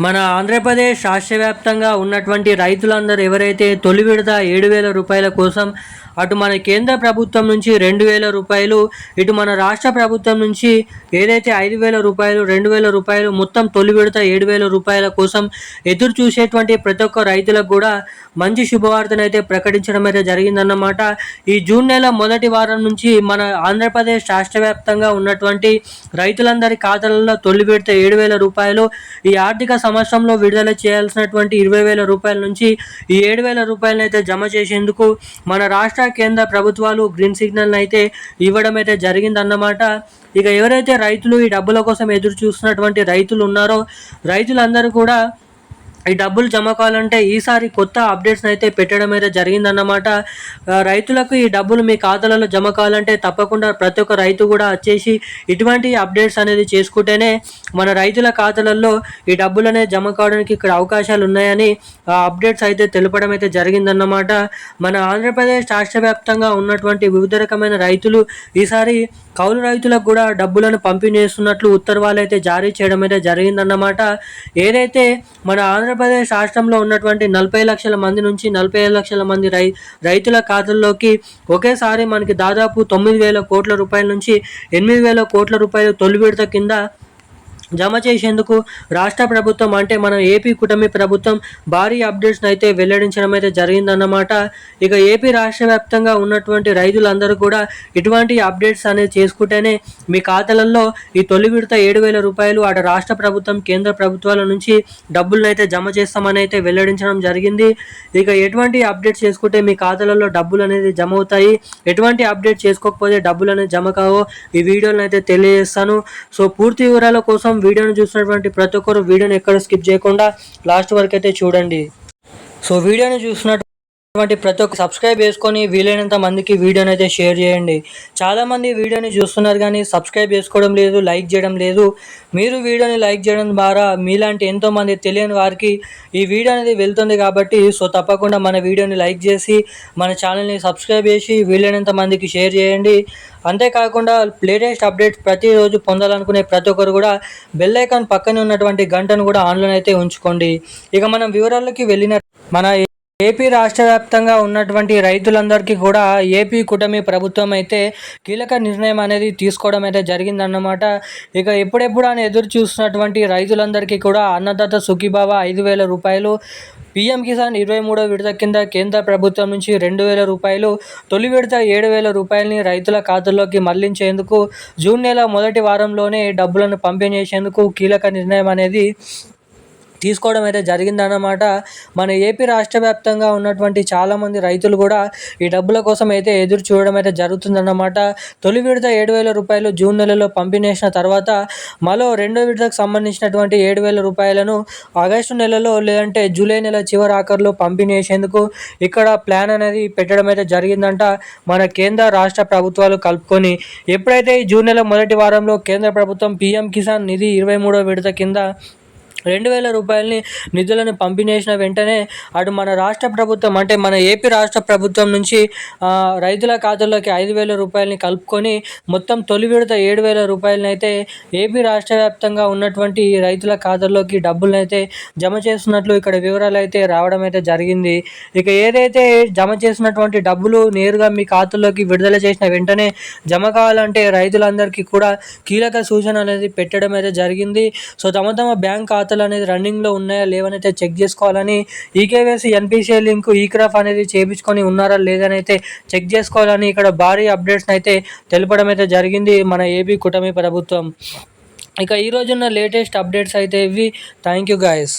మన ఆంధ్రప్రదేశ్ రాష్ట్ర వ్యాప్తంగా ఉన్నటువంటి రైతులందరూ ఎవరైతే తొలి విడత 7,000 రూపాయల కోసం అటు మన కేంద్ర ప్రభుత్వం నుంచి 2,000 రూపాయలు, ఇటు మన రాష్ట్ర ప్రభుత్వం నుంచి ఏదైతే 5,000 రూపాయలు, 2,000 రూపాయలు మొత్తం తొలి విడత 7,000 రూపాయల కోసం ఎదురు చూసేటువంటి ప్రతి ఒక్క రైతులకు కూడా మంచి శుభవార్తనైతే ప్రకటించడం అయితే జరిగిందన్నమాట. ఈ జూన్ నెల మొదటి వారం నుంచి మన ఆంధ్రప్రదేశ్ రాష్ట్ర వ్యాప్తంగా ఉన్నటువంటి రైతులందరి ఖాతాలలో తొలి విడత 7,000 రూపాయలు, ఈ ఆర్థిక సంవత్సరంలో విడుదల చేయాల్సినటువంటి 20,000 రూపాయల నుంచి ఈ 7,000 రూపాయలను అయితే జమ చేసేందుకు మన రాష్ట్ర కేంద్ర ప్రభుత్వాలు గ్రీన్ సిగ్నల్ అయితే ఇవ్వడం అయితే జరిగిందన్నమాట. ఇక ఎవరైతే రైతులు ఈ డబ్బుల కోసం ఎదురు చూస్తున్నటువంటి రైతులు ఉన్నారో రైతులందరూ కూడా ఈ డబ్బులు జమ కావాలంటే ఈసారి కొత్త అప్డేట్స్ అయితే పెట్టడం అయితే జరిగిందన్నమాట. రైతులకు ఈ డబ్బులు మీ ఖాతాలలో జమ కావాలంటే తప్పకుండా ప్రతి ఒక్క రైతు కూడా వచ్చేసి ఇటువంటి అప్డేట్స్ అనేది చేసుకుంటేనే మన రైతుల ఖాతాలలో ఈ డబ్బులు అనేది జమ కావడానికి ఇక్కడ అవకాశాలు ఉన్నాయని అప్డేట్స్ అయితే తెలపడం అయితే జరిగిందన్నమాట. మన ఆంధ్రప్రదేశ్ రాష్ట్ర వ్యాప్తంగా ఉన్నటువంటి వివిధ రకమైన రైతులు ఈసారి కౌలు రైతులకు కూడా డబ్బులను పంపిణీ చేస్తున్నట్లు ఉత్తర్వులు అయితే జారీ చేయడం అయితే జరిగిందన్నమాట. ఏదైతే మన ఆంధ్రప్రదేశ్ రాష్ట్రంలో ఉన్నటువంటి 40 లక్షల మంది నుంచి 45 లక్షల మంది రైతుల ఖాతాల్లోకి ఒకేసారి మనకి దాదాపు 9,000 కోట్ల రూపాయల నుంచి 8,000 కోట్ల రూపాయలు తొలి విడత కింద జమ చేసేందుకు రాష్ట్ర ప్రభుత్వం అంటే మన ఏపీ కూటమి ప్రభుత్వం భారీ అప్డేట్స్ని అయితే వెల్లడించడం అయితే జరిగిందన్నమాట. ఇక ఏపీ రాష్ట్ర వ్యాప్తంగా ఉన్నటువంటి రైతులందరూ కూడా ఇటువంటి అప్డేట్స్ అనేది చేసుకుంటేనే మీ ఖాతాలలో ఈ తొలి విడత 7,000 రూపాయలు అటు రాష్ట్ర ప్రభుత్వం కేంద్ర ప్రభుత్వాల నుంచి డబ్బులను అయితే జమ చేస్తామని అయితే వెల్లడించడం జరిగింది. ఇక ఎటువంటి అప్డేట్స్ చేసుకుంటే మీ ఖాతాలలో డబ్బులు అనేది జమ అవుతాయి, ఎటువంటి అప్డేట్ చేసుకోకపోతే డబ్బులు అనేది జమ కావో ఈ వీడియోలను అయితే తెలియజేస్తాను. సో పూర్తి వివరాల కోసం వీడియోని చూసినటువంటి ప్రతి ఒక్కరు వీడియోని ఎక్కడ స్కిప్ చేయకుండా లాస్ట్ వరకు అయితే చూడండి. సో వీడియోని చూసినటువంటి ప్రతి ఒక్క సబ్స్క్రైబ్ చేసుకొని వీలైనంత మందికి వీడియోని అయితే షేర్ చేయండి. చాలామంది వీడియోని చూస్తున్నారు కానీ సబ్స్క్రైబ్ చేసుకోవడం లేదు, లైక్ చేయడం లేదు. మీరు వీడియోని లైక్ చేయడం ద్వారా మీలాంటి ఎంతోమంది తెలియని వారికి ఈ వీడియో అనేది వెళ్తుంది కాబట్టి సో తప్పకుండా మన వీడియోని లైక్ చేసి మన ఛానల్ని సబ్స్క్రైబ్ చేసి వీలైనంత మందికి షేర్ చేయండి. అంతేకాకుండా లేటెస్ట్ అప్డేట్స్ ప్రతిరోజు పొందాలనుకునే ప్రతి ఒక్కరు కూడా బెల్ ఐకాన్ పక్కనే ఉన్నటువంటి గంటను కూడా ఆన్లైన్ అయితే ఉంచుకోండి. ఇక మనం వివరాల్లోకి వెళ్ళిన మన ఏపీ రాష్ట్ర వ్యాప్తంగా ఉన్నటువంటి రైతులందరికీ కూడా ఏపీ కూటమి ప్రభుత్వం అయితే కీలక నిర్ణయం అనేది తీసుకోవడం అయితే జరిగిందన్నమాట. ఇక ఎప్పుడెప్పుడు అని ఎదురు చూస్తున్నటువంటి రైతులందరికీ కూడా అన్నదాత సుఖీభావ 5,000 రూపాయలు, పీఎం కిసాన్ 23వ విడత కింద కేంద్ర ప్రభుత్వం నుంచి 2,000 రూపాయలు, తొలి విడత 7,000 రూపాయలని రైతుల ఖాతాల్లోకి మళ్లించేందుకు జూన్ నెల మొదటి వారంలోనే డబ్బులను పంపిణీ చేసేందుకు కీలక నిర్ణయం అనేది తీసుకోవడం అయితే జరిగిందన్నమాట. మన ఏపీ రాష్ట్ర వ్యాప్తంగా ఉన్నటువంటి చాలామంది రైతులు కూడా ఈ డబ్బుల కోసం అయితే ఎదురు చూడడం అయితే జరుగుతుందన్నమాట. తొలి విడత 7,000 రూపాయలు జూన్ నెలలో పంపిణీ చేసిన తర్వాత మరో రెండో విడతకు సంబంధించినటువంటి 7,000 రూపాయలను ఆగస్టు నెలలో లేదంటే జూలై నెల చివరి ఆఖరిలో పంపిణీ చేసేందుకు ఇక్కడ ప్లాన్ అనేది పెట్టడం అయితే జరిగిందంట. మన కేంద్ర రాష్ట్ర ప్రభుత్వాలు కలుపుకొని ఎప్పుడైతే ఈ జూన్ నెల మొదటి వారంలో కేంద్ర ప్రభుత్వం పీఎం కిసాన్ నిధి 23వ విడత కింద 2,000 రూపాయలని నిధులను పంపిణీ చేసిన వెంటనే అటు మన రాష్ట్ర ప్రభుత్వం అంటే మన ఏపీ రాష్ట్ర ప్రభుత్వం నుంచి రైతుల ఖాతాల్లోకి 5,000 రూపాయలని కలుపుకొని మొత్తం తొలి విడత 7,000 రూపాయలని అయితే ఏపీ రాష్ట్ర వ్యాప్తంగా ఉన్నటువంటి రైతుల ఖాతాల్లోకి డబ్బులను అయితే జమ చేస్తున్నట్లు ఇక్కడ వివరాలు అయితే రావడం అయితే జరిగింది. ఇక ఏదైతే జమ చేసినటువంటి డబ్బులు నేరుగా మీ ఖాతాల్లోకి విడుదల చేసిన వెంటనే జమ కావాలంటే రైతులందరికీ కూడా కీలక సూచన అనేది పెట్టడం అయితే జరిగింది. సో తమ బ్యాంక్ ఖాతాలు అనేది రన్నింగ్లో ఉన్నాయా లేవని అయితే చెక్ చేసుకోవాలని, ఈకేవైసీ ఎన్పిసిఐ లింక్ ఈక్రాఫ్ అనేది చేయించుకొని ఉన్నారా లేదని అయితే చెక్ చేసుకోవాలని ఇక్కడ భారీ అప్డేట్స్ అయితే తెలపడం అయితే జరిగింది మన ఏపీ కూటమి ప్రభుత్వం. ఇక ఈ రోజున్న లేటెస్ట్ అప్డేట్స్ అయితే ఇవి. Thank you guys.